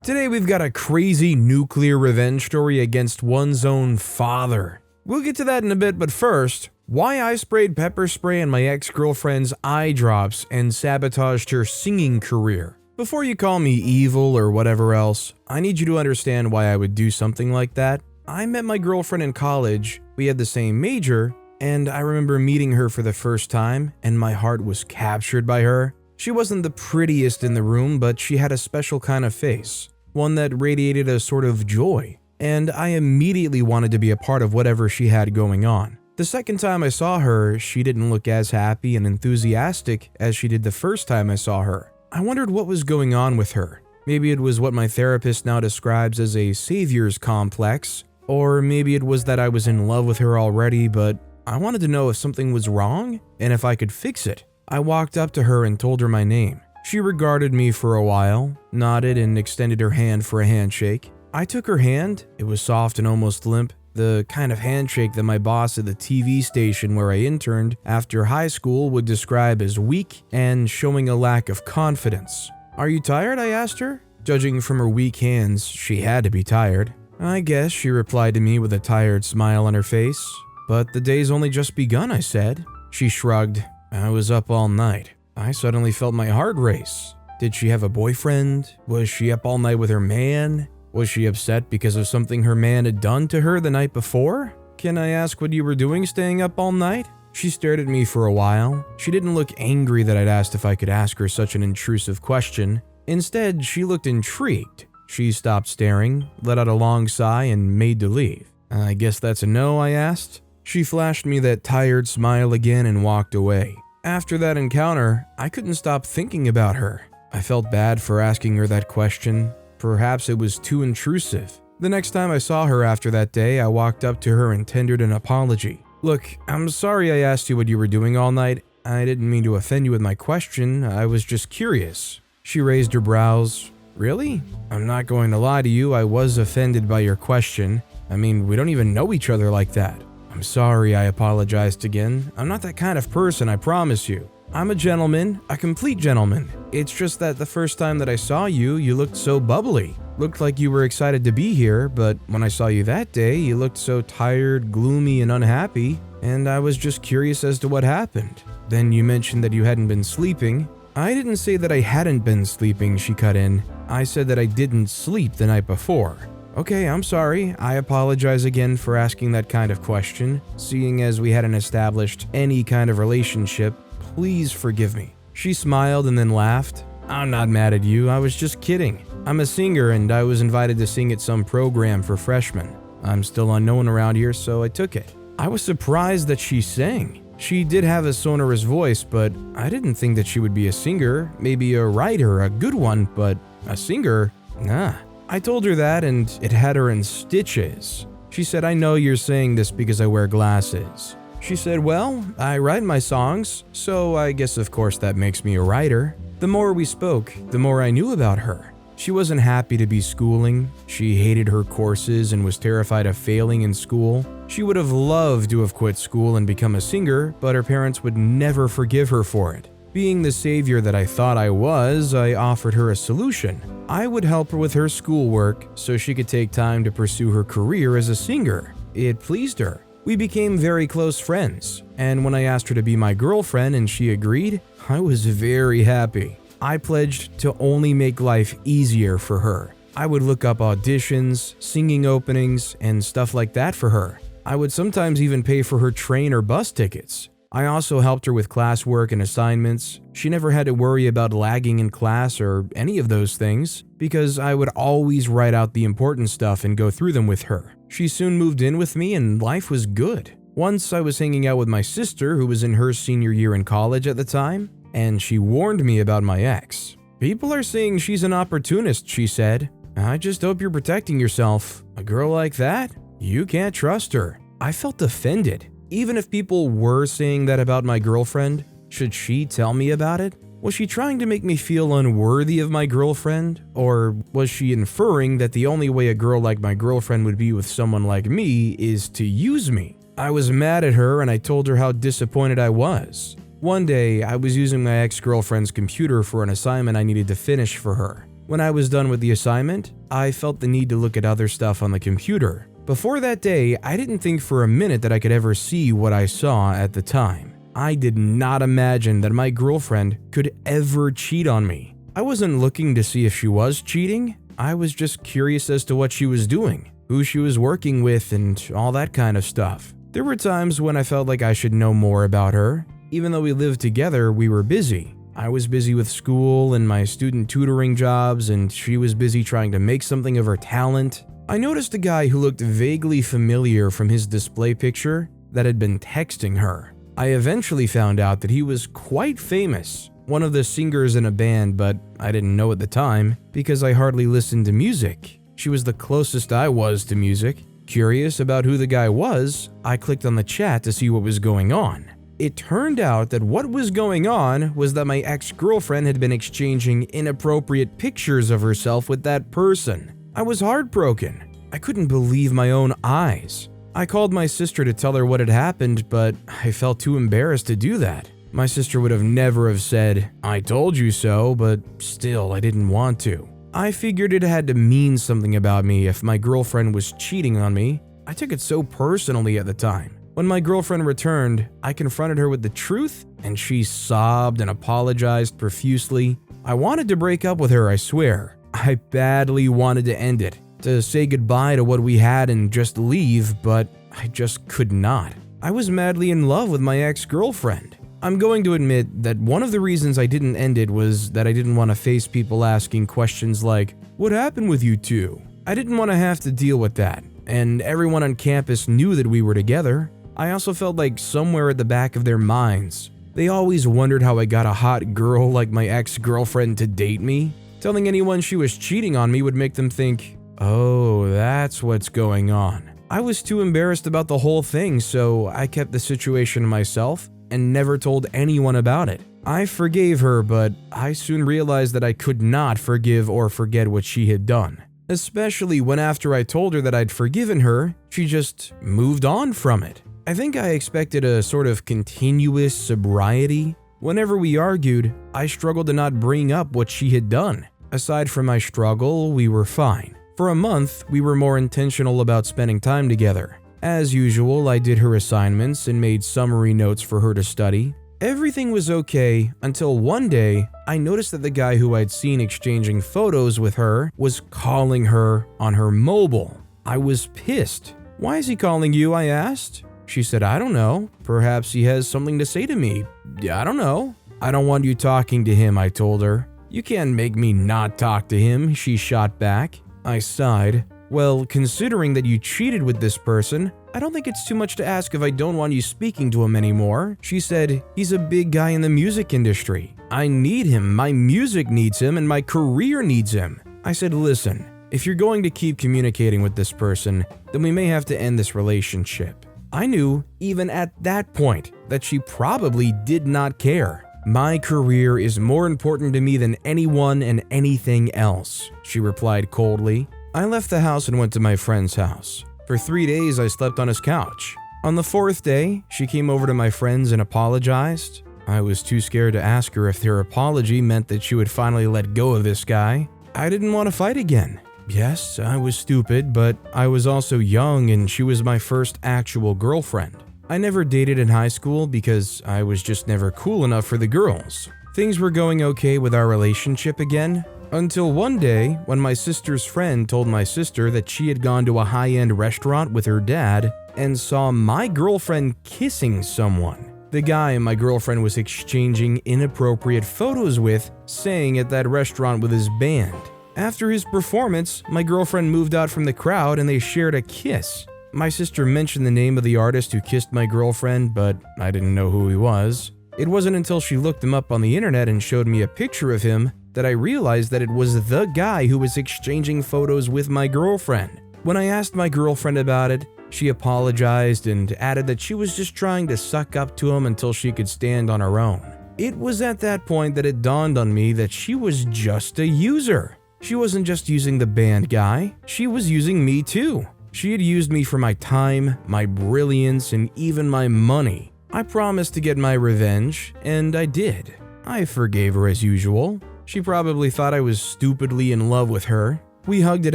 Today we've got a crazy nuclear revenge story against one's own father. We'll get to that in a bit, but first, why I sprayed pepper spray in my ex-girlfriend's eye drops and sabotaged her singing career. Before you call me evil or whatever else, I need you to understand why I would do something like that. I met my girlfriend in college, we had the same major, and I remember meeting her for the first time, and my heart was captured by her. She wasn't the prettiest in the room, but she had a special kind of face, one that radiated a sort of joy, and I immediately wanted to be a part of whatever she had going on. The second time I saw her, she didn't look as happy and enthusiastic as she did the first time I saw her. I wondered what was going on with her. Maybe it was what my therapist now describes as a savior's complex, or maybe it was that I was in love with her already, but I wanted to know if something was wrong and if I could fix it. I walked up to her and told her my name. She regarded me for a while, nodded, and extended her hand for a handshake. I took her hand. It was soft and almost limp, the kind of handshake that my boss at the TV station where I interned after high school would describe as weak and showing a lack of confidence. "Are you tired?" I asked her. Judging from her weak hands, she had to be tired. "I guess," she replied to me with a tired smile on her face. "But the day's only just begun," I said. She shrugged. "I was up all night." I suddenly felt my heart race. Did she have a boyfriend? Was she up all night with her man? Was she upset because of something her man had done to her the night before? "Can I ask what you were doing staying up all night?" She stared at me for a while. She didn't look angry that I'd asked if I could ask her such an intrusive question. Instead, she looked intrigued. She stopped staring, let out a long sigh, and made to leave. "I guess that's a no," I asked. She flashed me that tired smile again and walked away. After that encounter, I couldn't stop thinking about her. I felt bad for asking her that question. Perhaps it was too intrusive. The next time I saw her after that day, I walked up to her and tendered an apology. "Look, I'm sorry I asked you what you were doing all night. I didn't mean to offend you with my question. I was just curious." She raised her brows. "Really? I'm not going to lie to you. I was offended by your question. I mean, we don't even know each other like that." "I'm sorry," I apologized again. "I'm not that kind of person, I promise you. I'm a gentleman, a complete gentleman. It's just that the first time that I saw you, you looked so bubbly. Looked like you were excited to be here, but when I saw you that day, you looked so tired, gloomy, and unhappy, and I was just curious as to what happened. Then you mentioned that you hadn't been sleeping." "I didn't say that I hadn't been sleeping," she cut in. "I said that I didn't sleep the night before." "Okay, I'm sorry. I apologize again for asking that kind of question. Seeing as we hadn't established any kind of relationship, please forgive me." She smiled and then laughed. "I'm not mad at you. I was just kidding. I'm a singer and I was invited to sing at some program for freshmen. I'm still unknown around here, so I took it." I was surprised that she sang. She did have a sonorous voice, but I didn't think that she would be a singer. Maybe a writer, a good one, but a singer? Nah. I told her that, and it had her in stitches. She said, "I know you're saying this because I wear glasses." She said, "Well, I write my songs, so I guess of course that makes me a writer." The more we spoke, the more I knew about her. She wasn't happy to be schooling. She hated her courses and was terrified of failing in school. She would have loved to have quit school and become a singer, but her parents would never forgive her for it. Being the savior that I thought I was, I offered her a solution. I would help her with her schoolwork so she could take time to pursue her career as a singer. It pleased her. We became very close friends, and when I asked her to be my girlfriend and she agreed, I was very happy. I pledged to only make life easier for her. I would look up auditions, singing openings, and stuff like that for her. I would sometimes even pay for her train or bus tickets. I also helped her with classwork and assignments. She never had to worry about lagging in class or any of those things, because I would always write out the important stuff and go through them with her. She soon moved in with me and life was good. Once I was hanging out with my sister, who was in her senior year in college at the time, and she warned me about my ex. "People are saying she's an opportunist," she said. "I just hope you're protecting yourself. A girl like that? You can't trust her." I felt offended. Even if people were saying that about my girlfriend, should she tell me about it? Was she trying to make me feel unworthy of my girlfriend? Or was she inferring that the only way a girl like my girlfriend would be with someone like me is to use me? I was mad at her and I told her how disappointed I was. One day, I was using my ex-girlfriend's computer for an assignment I needed to finish for her. When I was done with the assignment, I felt the need to look at other stuff on the computer. Before that day, I didn't think for a minute that I could ever see what I saw at the time. I did not imagine that my girlfriend could ever cheat on me. I wasn't looking to see if she was cheating. I was just curious as to what she was doing, who she was working with, and all that kind of stuff. There were times when I felt like I should know more about her. Even though we lived together, we were busy. I was busy with school and my student tutoring jobs, and she was busy trying to make something of her talent. I noticed a guy who looked vaguely familiar from his display picture that had been texting her. I eventually found out that he was quite famous, one of the singers in a band, but I didn't know at the time because I hardly listened to music. She was the closest I was to music. Curious about who the guy was, I clicked on the chat to see what was going on. It turned out that what was going on was that my ex-girlfriend had been exchanging inappropriate pictures of herself with that person. I was heartbroken. I couldn't believe my own eyes. I called my sister to tell her what had happened, but I felt too embarrassed to do that. My sister would have never have said, "I told you so," but still I didn't want to. I figured it had to mean something about me if my girlfriend was cheating on me. I took it so personally at the time. When my girlfriend returned, I confronted her with the truth, and she sobbed and apologized profusely. I wanted to break up with her, I swear. I badly wanted to end it, to say goodbye to what we had and just leave, but I just could not. I was madly in love with my ex-girlfriend. I'm going to admit that one of the reasons I didn't end it was that I didn't want to face people asking questions like, "What happened with you two?" I didn't want to have to deal with that, and everyone on campus knew that we were together. I also felt like somewhere at the back of their minds, they always wondered how I got a hot girl like my ex-girlfriend to date me. Telling anyone she was cheating on me would make them think, "Oh, that's what's going on." I was too embarrassed about the whole thing, so I kept the situation to myself and never told anyone about it. I forgave her, but I soon realized that I could not forgive or forget what she had done. Especially when after I told her that I'd forgiven her, she just moved on from it. I think I expected a sort of continuous sobriety. Whenever we argued, I struggled to not bring up what she had done. Aside from my struggle, we were fine. For a month, we were more intentional about spending time together. As usual, I did her assignments and made summary notes for her to study. Everything was okay until one day, I noticed that the guy who I'd seen exchanging photos with her was calling her on her mobile. I was pissed. "Why is he calling you?" I asked. She said, "I don't know. Perhaps he has something to say to me. I don't know." "I don't want you talking to him," I told her. "You can't make me not talk to him," she shot back. I sighed. "Well, considering that you cheated with this person, I don't think it's too much to ask if I don't want you speaking to him anymore." She said, "He's a big guy in the music industry. I need him, my music needs him, and my career needs him." I said, "Listen, if you're going to keep communicating with this person, then we may have to end this relationship." I knew, even at that point, that she probably did not care. "My career is more important to me than anyone and anything else," she replied coldly. I left the house and went to my friend's house. For 3 days, I slept on his couch. On the 4th day, she came over to my friends and apologized. I was too scared to ask her if her apology meant that she would finally let go of this guy. I didn't want to fight again. Yes, I was stupid, but I was also young and she was my first actual girlfriend. I never dated in high school because I was just never cool enough for the girls. Things were going okay with our relationship again, until one day when my sister's friend told my sister that she had gone to a high-end restaurant with her dad and saw my girlfriend kissing someone. The guy my girlfriend was exchanging inappropriate photos with sang at that restaurant with his band. After his performance, my girlfriend moved out from the crowd and they shared a kiss. My sister mentioned the name of the artist who kissed my girlfriend, but I didn't know who he was. It wasn't until she looked him up on the internet and showed me a picture of him that I realized that it was the guy who was exchanging photos with my girlfriend. When I asked my girlfriend about it, she apologized and added that she was just trying to suck up to him until she could stand on her own. It was at that point that it dawned on me that she was just a user. She wasn't just using the band guy, she was using me too. She had used me for my time, my brilliance, and even my money. I promised to get my revenge, and I did. I forgave her as usual. She probably thought I was stupidly in love with her. We hugged it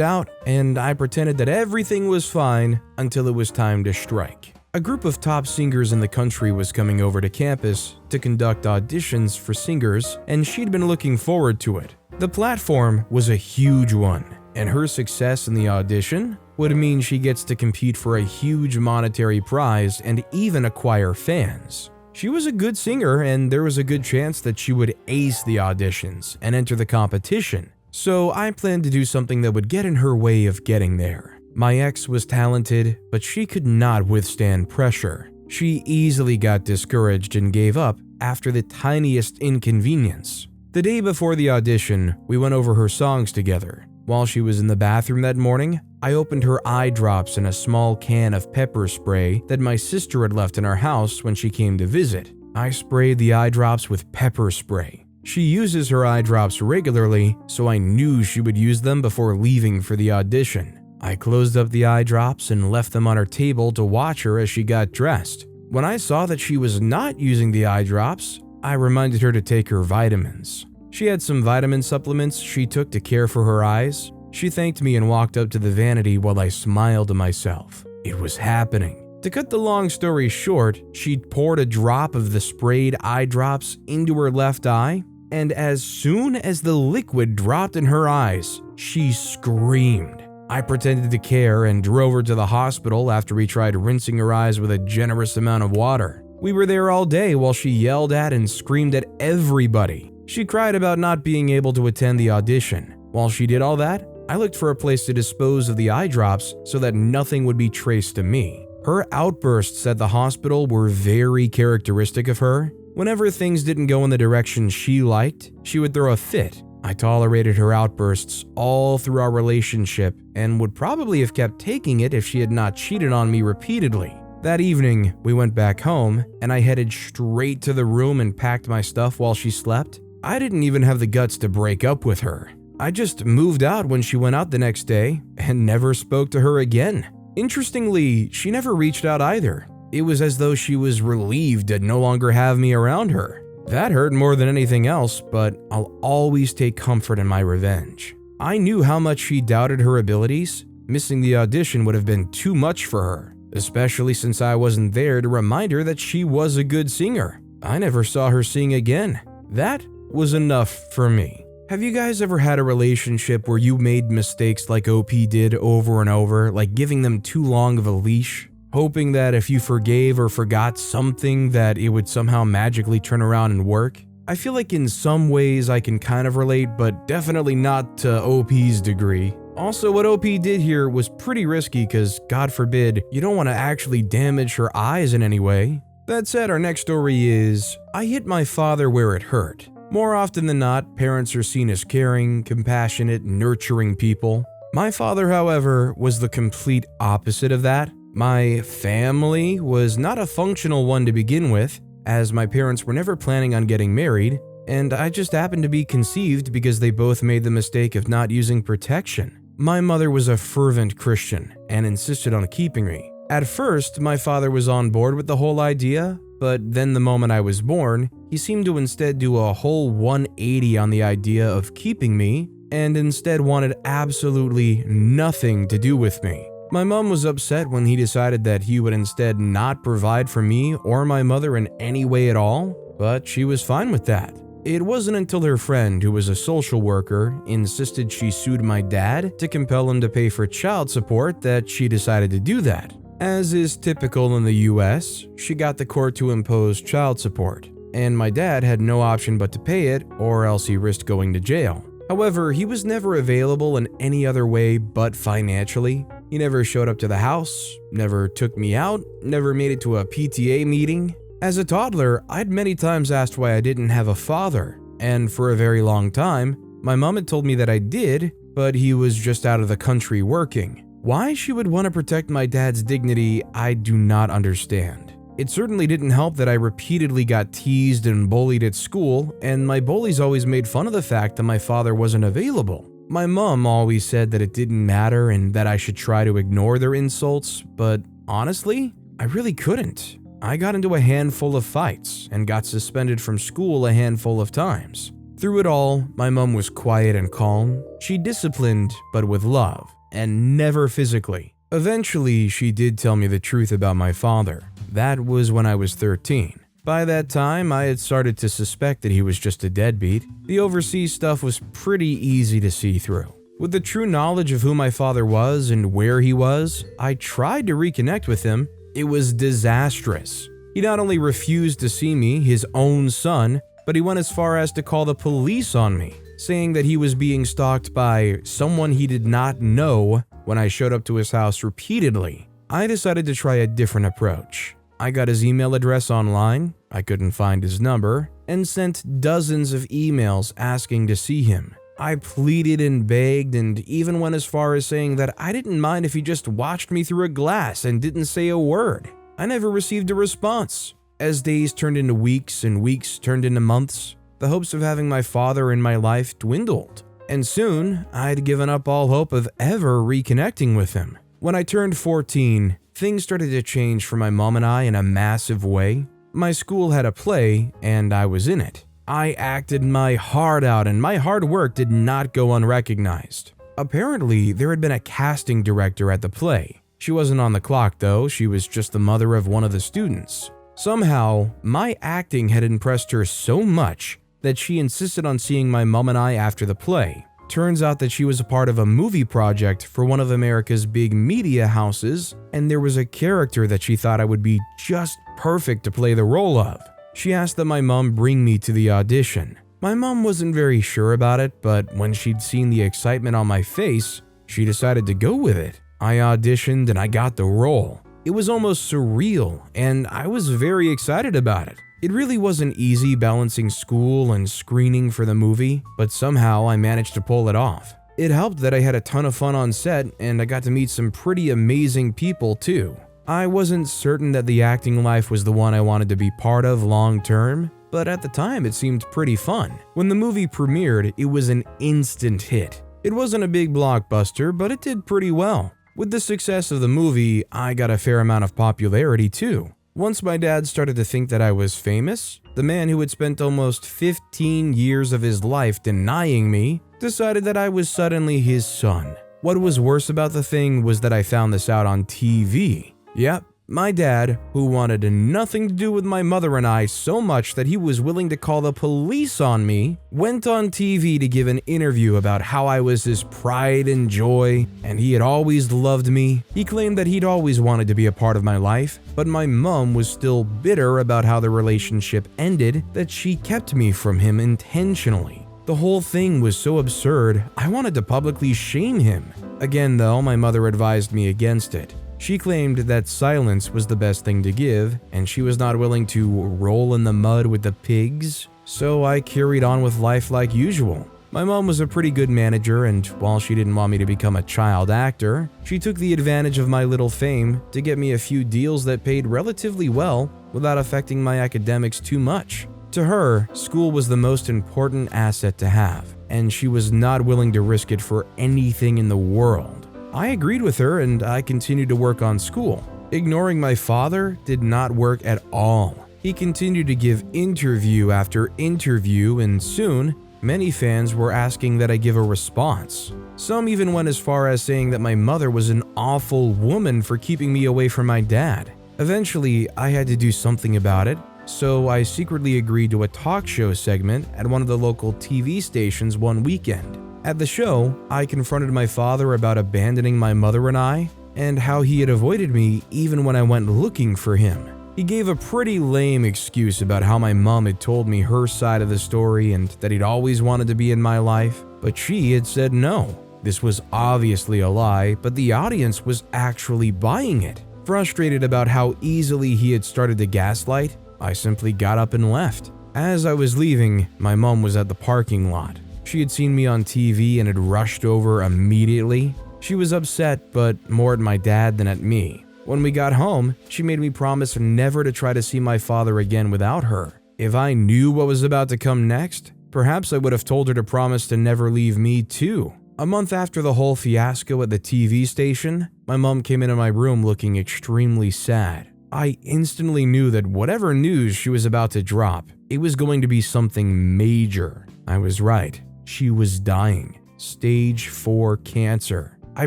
out, and I pretended that everything was fine until it was time to strike. A group of top singers in the country was coming over to campus to conduct auditions for singers, and she'd been looking forward to it. The platform was a huge one, and her success in the audition would mean she gets to compete for a huge monetary prize and even acquire fans. She was a good singer, and there was a good chance that she would ace the auditions and enter the competition, so I planned to do something that would get in her way of getting there. My ex was talented, but she could not withstand pressure. She easily got discouraged and gave up after the tiniest inconvenience. The day before the audition, we went over her songs together. While she was in the bathroom that morning, I opened her eye drops in a small can of pepper spray that my sister had left in our house when she came to visit. I sprayed the eye drops with pepper spray. She uses her eye drops regularly, so I knew she would use them before leaving for the audition. I closed up the eye drops and left them on her table to watch her as she got dressed. When I saw that she was not using the eye drops, I reminded her to take her vitamins. She had some vitamin supplements she took to care for her eyes. She thanked me and walked up to the vanity while I smiled to myself. It was happening. To cut the long story short, she'd poured a drop of the sprayed eye drops into her left eye, and as soon as the liquid dropped in her eyes, she screamed. I pretended to care and drove her to the hospital after we tried rinsing her eyes with a generous amount of water. We were there all day while she yelled at and screamed at everybody. She cried about not being able to attend the audition. While she did all that, I looked for a place to dispose of the eye drops so that nothing would be traced to me. Her outbursts at the hospital were very characteristic of her. Whenever things didn't go in the direction she liked, she would throw a fit. I tolerated her outbursts all through our relationship and would probably have kept taking it if she had not cheated on me repeatedly. That evening, we went back home, and I headed straight to the room and packed my stuff while she slept. I didn't even have the guts to break up with her. I just moved out when she went out the next day and never spoke to her again. Interestingly, she never reached out either. It was as though she was relieved to no longer have me around her. That hurt more than anything else, but I'll always take comfort in my revenge. I knew how much she doubted her abilities. Missing the audition would have been too much for her, especially since I wasn't there to remind her that she was a good singer. I never saw her sing again. That was enough for me. Have you guys ever had a relationship where you made mistakes like OP did over and over, like giving them too long of a leash? Hoping that if you forgave or forgot something that it would somehow magically turn around and work? I feel like in some ways I can kind of relate, but definitely not to OP's degree. Also, what OP did here was pretty risky because, God forbid, you don't want to actually damage her eyes in any way. That said, our next story is, I hit my father where it hurt. More often than not, parents are seen as caring, compassionate, nurturing people. My father, however, was the complete opposite of that. My family was not a functional one to begin with, as my parents were never planning on getting married, and I just happened to be conceived because they both made the mistake of not using protection. My mother was a fervent Christian and insisted on keeping me. At first, my father was on board with the whole idea, but then the moment I was born, he seemed to instead do a whole 180 on the idea of keeping me, and instead wanted absolutely nothing to do with me. My mom was upset when he decided that he would instead not provide for me or my mother in any way at all, but she was fine with that. It wasn't until her friend, who was a social worker, insisted she sued my dad to compel him to pay for child support that she decided to do that. As is typical in the US, she got the court to impose child support, and my dad had no option but to pay it or else he risked going to jail. However, he was never available in any other way but financially. He never showed up to the house, never took me out, never made it to a PTA meeting. As a toddler, I'd many times asked why I didn't have a father, and for a very long time, my mom had told me that I did, but he was just out of the country working. Why she would want to protect my dad's dignity, I do not understand. It certainly didn't help that I repeatedly got teased and bullied at school, and my bullies always made fun of the fact that my father wasn't available. My mom always said that it didn't matter and that I should try to ignore their insults, but honestly, I really couldn't. I got into a handful of fights and got suspended from school a handful of times. Through it all, my mom was quiet and calm. She disciplined, but with love, and never physically. Eventually, she did tell me the truth about my father. That was when I was 13. By that time, I had started to suspect that he was just a deadbeat. The overseas stuff was pretty easy to see through. With the true knowledge of who my father was and where he was, I tried to reconnect with him. It was disastrous. He not only refused to see me, his own son, but he went as far as to call the police on me, saying that he was being stalked by someone he did not know when I showed up to his house repeatedly. I decided to try a different approach. I got his email address online, I couldn't find his number, and sent dozens of emails asking to see him. I pleaded and begged and even went as far as saying that I didn't mind if he just watched me through a glass and didn't say a word. I never received a response. As days turned into weeks and weeks turned into months, the hopes of having my father in my life dwindled. And soon, I'd given up all hope of ever reconnecting with him. When I turned 14, things started to change for my mom and I in a massive way. My school had a play, and I was in it. I acted my heart out, and my hard work did not go unrecognized. Apparently, there had been a casting director at the play. She wasn't on the clock, though. She was just the mother of one of the students. Somehow, my acting had impressed her so much that she insisted on seeing my mom and I after the play. Turns out that she was a part of a movie project for one of America's big media houses, and there was a character that she thought I would be just perfect to play the role of. She asked that my mom bring me to the audition. My mom wasn't very sure about it, but when she'd seen the excitement on my face, she decided to go with it. I auditioned and I got the role. It was almost surreal, and I was very excited about it. It really wasn't easy balancing school and screening for the movie, but somehow I managed to pull it off. It helped that I had a ton of fun on set, and I got to meet some pretty amazing people too. I wasn't certain that the acting life was the one I wanted to be part of long term, but at the time it seemed pretty fun. When the movie premiered, it was an instant hit. It wasn't a big blockbuster, but it did pretty well. With the success of the movie, I got a fair amount of popularity too. Once my dad started to think that I was famous, the man who had spent almost 15 years of his life denying me decided that I was suddenly his son. What was worse about the thing was that I found this out on TV. Yep, my dad, who wanted nothing to do with my mother and I so much that he was willing to call the police on me, went on TV to give an interview about how I was his pride and joy, and he had always loved me. He claimed that he'd always wanted to be a part of my life, but my mom was still bitter about how the relationship ended, that she kept me from him intentionally. The whole thing was so absurd, I wanted to publicly shame him. Again though, my mother advised me against it. She claimed that silence was the best thing to give, and she was not willing to roll in the mud with the pigs, so I carried on with life like usual. My mom was a pretty good manager, and while she didn't want me to become a child actor, she took the advantage of my little fame to get me a few deals that paid relatively well without affecting my academics too much. To her, school was the most important asset to have, and she was not willing to risk it for anything in the world. I agreed with her and I continued to work on school. Ignoring my father did not work at all. He continued to give interview after interview, and soon, many fans were asking that I give a response. Some even went as far as saying that my mother was an awful woman for keeping me away from my dad. Eventually, I had to do something about it, so I secretly agreed to a talk show segment at one of the local TV stations one weekend. At the show, I confronted my father about abandoning my mother and I, and how he had avoided me even when I went looking for him. He gave a pretty lame excuse about how my mom had told me her side of the story and that he'd always wanted to be in my life, but she had said no. This was obviously a lie, but the audience was actually buying it. Frustrated about how easily he had started to gaslight, I simply got up and left. As I was leaving, my mom was at the parking lot. She had seen me on TV and had rushed over immediately. She was upset, but more at my dad than at me. When we got home, she made me promise never to try to see my father again without her. If I knew what was about to come next, perhaps I would have told her to promise to never leave me too. A month after the whole fiasco at the TV station, my mom came into my room looking extremely sad. I instantly knew that whatever news she was about to drop, it was going to be something major. I was right. She was dying. Stage 4 cancer. I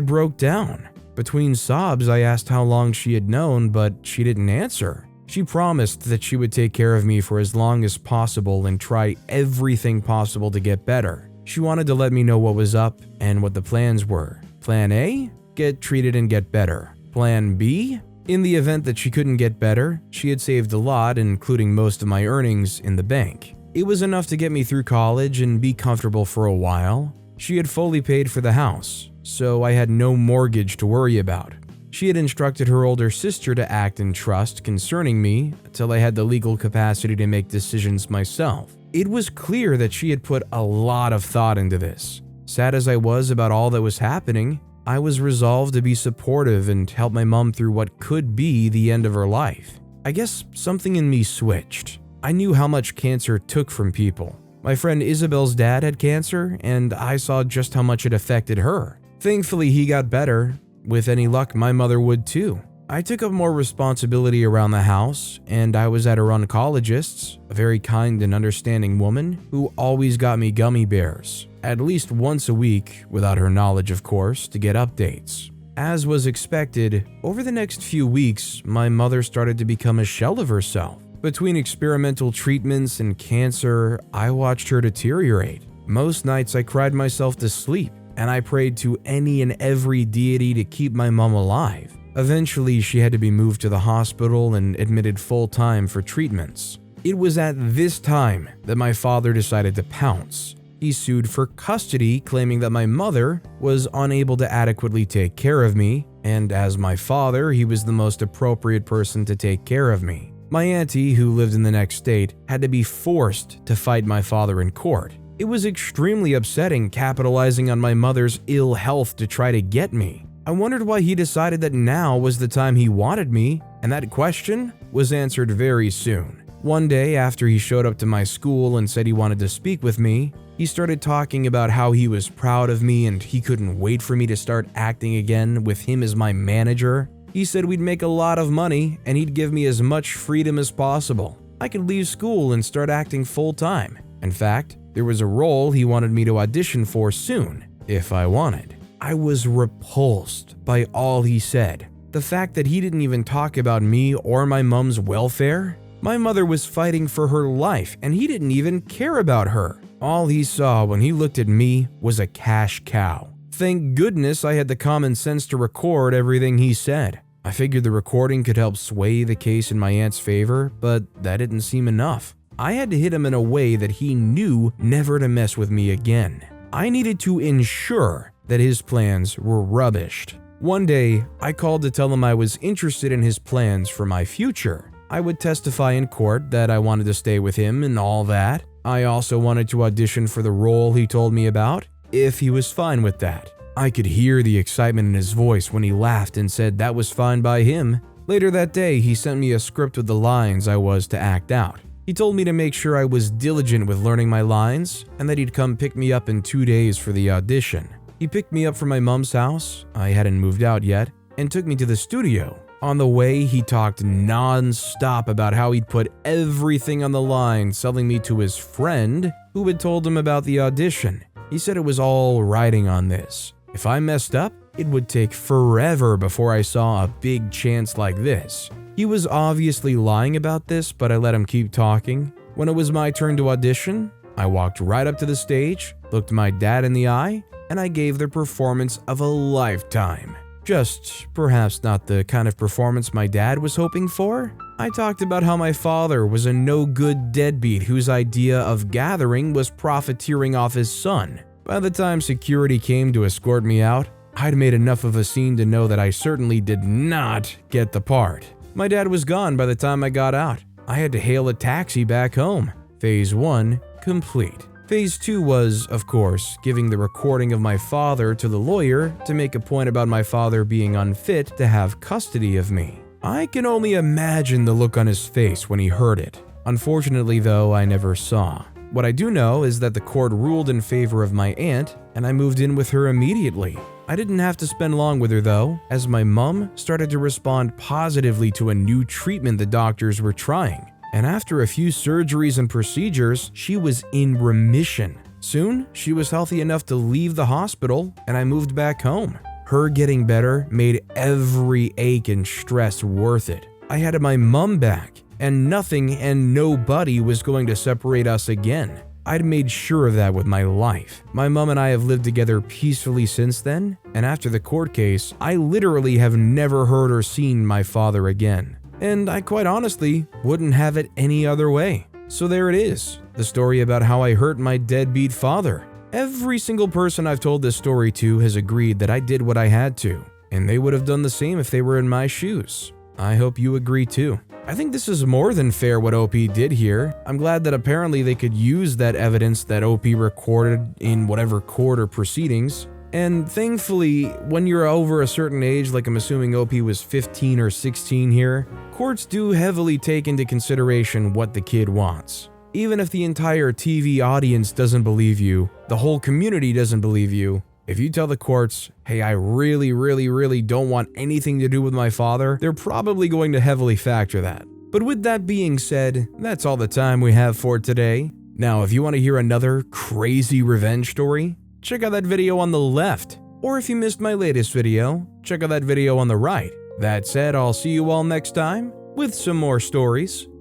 broke down. Between sobs, I asked how long she had known, but she didn't answer. She promised that she would take care of me for as long as possible and try everything possible to get better. She wanted to let me know what was up and what the plans were. Plan A? Get treated and get better. Plan B? In the event that she couldn't get better, she had saved a lot, including most of my earnings, in the bank. It was enough to get me through college and be comfortable for a while. She had fully paid for the house, so I had no mortgage to worry about. She had instructed her older sister to act in trust concerning me until I had the legal capacity to make decisions myself. It was clear that she had put a lot of thought into this. Sad as I was about all that was happening, I was resolved to be supportive and help my mom through what could be the end of her life. I guess something in me switched. I knew how much cancer took from people. My friend Isabel's dad had cancer, and I saw just how much it affected her. Thankfully, he got better. With any luck, my mother would too. I took up more responsibility around the house, and I was at her oncologist's, a very kind and understanding woman who always got me gummy bears, at least once a week, without her knowledge of course, to get updates. As was expected, over the next few weeks, my mother started to become a shell of herself. Between experimental treatments and cancer, I watched her deteriorate. Most nights I cried myself to sleep, and I prayed to any and every deity to keep my mom alive. Eventually, she had to be moved to the hospital and admitted full-time for treatments. It was at this time that my father decided to pounce. He sued for custody, claiming that my mother was unable to adequately take care of me, and as my father, he was the most appropriate person to take care of me. My auntie, who lived in the next state, had to be forced to fight my father in court. It was extremely upsetting, capitalizing on my mother's ill health to try to get me. I wondered why he decided that now was the time he wanted me, and that question was answered very soon. One day after he showed up to my school and said he wanted to speak with me, he started talking about how he was proud of me and he couldn't wait for me to start acting again with him as my manager. He said we'd make a lot of money and he'd give me as much freedom as possible. I could leave school and start acting full-time. In fact, there was a role he wanted me to audition for soon, if I wanted. I was repulsed by all he said. The fact that he didn't even talk about me or my mom's welfare. My mother was fighting for her life and he didn't even care about her. All he saw when he looked at me was a cash cow. Thank goodness I had the common sense to record everything he said. I figured the recording could help sway the case in my aunt's favor, but that didn't seem enough. I had to hit him in a way that he knew never to mess with me again. I needed to ensure that his plans were rubbished. One day, I called to tell him I was interested in his plans for my future. I would testify in court that I wanted to stay with him and all that. I also wanted to audition for the role he told me about, if he was fine with that. I could hear the excitement in his voice when he laughed and said that was fine by him. Later that day, he sent me a script with the lines I was to act out. He told me to make sure I was diligent with learning my lines and that he'd come pick me up in 2 days for the audition. He picked me up from my mom's house, I hadn't moved out yet, and took me to the studio. On the way, he talked non-stop about how he'd put everything on the line, selling me to his friend who had told him about the audition. He said it was all riding on this. If I messed up, it would take forever before I saw a big chance like this. He was obviously lying about this, but I let him keep talking. When it was my turn to audition, I walked right up to the stage, looked my dad in the eye, and I gave the performance of a lifetime. Just perhaps not the kind of performance my dad was hoping for. I talked about how my father was a no-good deadbeat whose idea of gathering was profiteering off his son. By the time security came to escort me out, I'd made enough of a scene to know that I certainly did not get the part. My dad was gone by the time I got out. I had to hail a taxi back home. Phase 1 complete. Phase 2 was, of course, giving the recording of my father to the lawyer to make a point about my father being unfit to have custody of me. I can only imagine the look on his face when he heard it. Unfortunately, though, I never saw. What I do know is that the court ruled in favor of my aunt, and I moved in with her immediately. I didn't have to spend long with her though, as my mom started to respond positively to a new treatment the doctors were trying. And after a few surgeries and procedures, she was in remission. Soon, she was healthy enough to leave the hospital, and I moved back home. Her getting better made every ache and stress worth it. I had my mom back, and nothing and nobody was going to separate us again. I'd made sure of that with my life. My mom and I have lived together peacefully since then, and after the court case, I literally have never heard or seen my father again. And I quite honestly wouldn't have it any other way. So there it is, the story about how I hurt my deadbeat father. Every single person I've told this story to has agreed that I did what I had to, and they would have done the same if they were in my shoes. I hope you agree too. I think this is more than fair what OP did here. I'm glad that apparently they could use that evidence that OP recorded in whatever court or proceedings. And thankfully, when you're over a certain age, like I'm assuming OP was 15 or 16 here, courts do heavily take into consideration what the kid wants. Even if the entire TV audience doesn't believe you, the whole community doesn't believe you, if you tell the courts, hey, I really don't want anything to do with my father, they're probably going to heavily factor that. But with that being said, that's all the time we have for today. Now, if you want to hear another crazy revenge story, check out that video on the left. Or if you missed my latest video, check out that video on the right. That said, I'll see you all next time with some more stories.